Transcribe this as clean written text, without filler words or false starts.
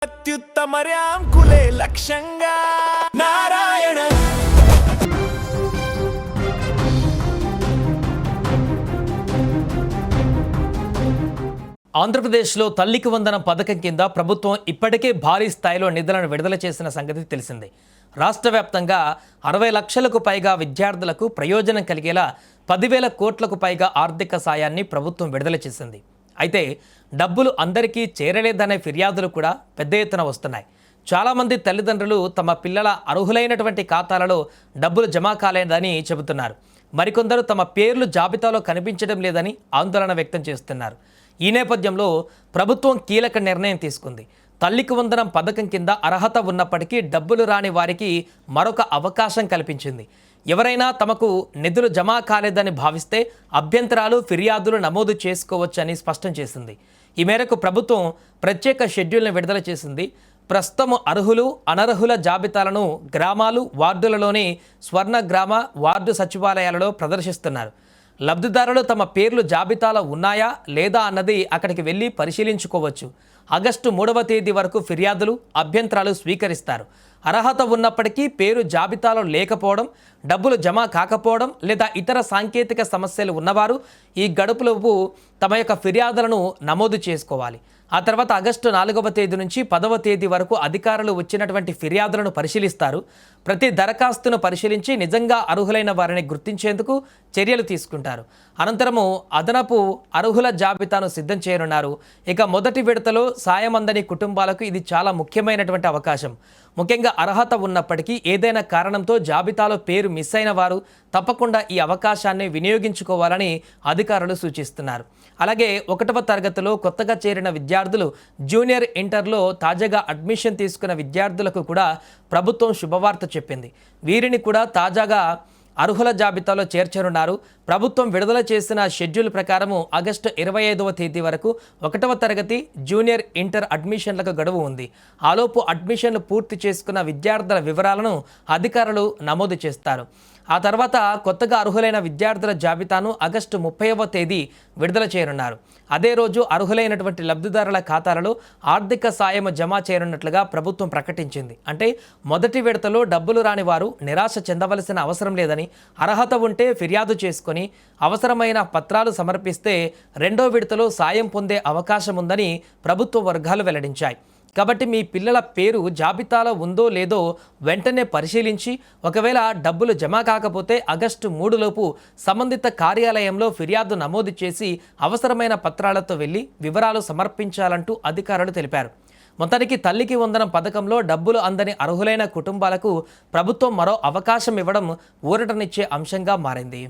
అత్యుత్తమర్యాంకులే లక్ష్యంగా నారాయణ. ఆంధ్రప్రదేశ్లో తల్లికి వందనం పథకం కింద ప్రభుత్వం ఇప్పటికే భారీ స్థాయిలో నిధులను విడుదల చేసిన సంగతి తెలిసిందే. రాష్ట్ర వ్యాప్తంగా 60 లక్షలకు పైగా విద్యార్థులకు ప్రయోజనం కలిగేలా 10,000 కోట్లకు పైగా ఆర్థిక సాయాన్ని ప్రభుత్వం విడుదల చేసింది. అయితే డబ్బులు అందరికీ చేరలేదనే ఫిర్యాదులు కూడా పెద్ద ఎత్తున వస్తున్నాయి. చాలామంది తల్లిదండ్రులు తమ పిల్లల అర్హులైనటువంటి ఖాతాలలో డబ్బులు జమ కాలేదని చెబుతున్నారు. మరికొందరు తమ పేర్లు జాబితాలో కనిపించడం లేదని ఆందోళన వ్యక్తం చేస్తున్నారు. ఈ నేపథ్యంలో ప్రభుత్వం కీలక నిర్ణయం తీసుకుంది. తల్లికి వందనం పథకం కింద అర్హత ఉన్నప్పటికీ డబ్బులు రాని వారికి మరొక అవకాశం కల్పించింది. ఎవరైనా తమకు నిధులు జమ కాలేదని భావిస్తే అభ్యంతరాలు, ఫిర్యాదులు నమోదు చేసుకోవచ్చని స్పష్టం చేసింది. ఈ మేరకు ప్రభుత్వం ప్రత్యేక షెడ్యూల్ను విడుదల చేసింది. ప్రస్తుతం అర్హులు, అనర్హుల జాబితాలను గ్రామాలు, వార్డులలోని స్వర్ణ గ్రామ, వార్డు సచివాలయాలలో ప్రదర్శిస్తున్నారు. లబ్ధిదారులు తమ పేర్లు జాబితాలో ఉన్నాయా లేదా అన్నది అక్కడికి వెళ్ళి పరిశీలించుకోవచ్చు. ఆగస్టు 3వ తేదీ వరకు ఫిర్యాదులు, అభ్యంతరాలు స్వీకరిస్తారు. అర్హత ఉన్నప్పటికీ పేరు జాబితాలో లేకపోవడం, డబ్బులు జమ కాకపోవడం లేదా ఇతర సాంకేతిక సమస్యలు ఉన్నవారు ఈ గడుపులోపు తమ యొక్క ఫిర్యాదులను నమోదు చేసుకోవాలి. ఆ తర్వాత ఆగస్టు 4వ తేదీ నుంచి 10వ తేదీ వరకు అధికారులు వచ్చినటువంటి ఫిర్యాదులను పరిశీలిస్తారు. ప్రతి దరఖాస్తును పరిశీలించి నిజంగా అర్హులైన వారిని గుర్తించేందుకు చర్యలు తీసుకుంటారు. అనంతరము అదనపు అర్హుల జాబితాను సిద్ధం చేయనున్నారు. ఇక మొదటి విడతలో సాయం అందని కుటుంబాలకు ఇది చాలా ముఖ్యమైనటువంటి అవకాశం. ముఖ్యంగా అర్హత ఉన్నప్పటికీ ఏదైనా కారణంతో జాబితాలో పేరు మిస్ అయిన వారు తప్పకుండా ఈ అవకాశాన్ని వినియోగించుకోవాలని అధికారులు సూచిస్తున్నారు. అలాగే 1వ తరగతిలో కొత్తగా చేరిన విద్యార్థులు, జూనియర్ ఇంటర్లో తాజాగా అడ్మిషన్ తీసుకున్న విద్యార్థులకు కూడా ప్రభుత్వం శుభవార్త చెప్పింది. వీరిని కూడా తాజాగా అర్హుల జాబితాలో చేర్చనున్నారు. ప్రభుత్వం విడుదల చేసిన షెడ్యూల్ ప్రకారము ఆగస్టు 25వ తేదీ వరకు 1వ తరగతి, జూనియర్ ఇంటర్ అడ్మిషన్లకు గడువు ఉంది. ఆలోపు అడ్మిషన్లు పూర్తి చేసుకున్న విద్యార్థుల వివరాలను అధికారులు నమోదు చేస్తారు. ఆ తర్వాత కొత్తగా అర్హులైన విద్యార్థుల జాబితాను ఆగస్టు 30వ తేదీ విడుదల చేయనున్నారు. అదే రోజు అర్హులైనటువంటి లబ్ధిదారుల ఖాతాలలో ఆర్థిక సాయం జమ చేయనున్నట్లుగా ప్రభుత్వం ప్రకటించింది. అంటే మొదటి విడతలో డబ్బులు రాని వారు నిరాశ చెందవలసిన అవసరం లేదని, అర్హత ఉంటే ఫిర్యాదు చేసుకొని అవసరమైన పత్రాలు సమర్పిస్తే 2వ విడతలో సాయం పొందే అవకాశం ఉందని ప్రభుత్వ వర్గాలు వెల్లడించాయి. కాబట్టి మీ పిల్లల పేరు జాబితాలో ఉందో లేదో వెంటనే పరిశీలించి ఒకవేళ డబ్బులు జమ కాకపోతే ఆగస్టు 3లోపు సంబంధిత కార్యాలయంలో ఫిర్యాదు నమోదు చేసి అవసరమైన పత్రాలతో వెళ్ళి వివరాలు సమర్పించాలంటూ అధికారులు తెలిపారు. మొత్తానికి తల్లికి వందనం పథకంలో డబ్బులు అందని అర్హులైన కుటుంబాలకు ప్రభుత్వం మరో అవకాశం ఇవ్వడం ఊరటనిచ్చే అంశంగా మారింది.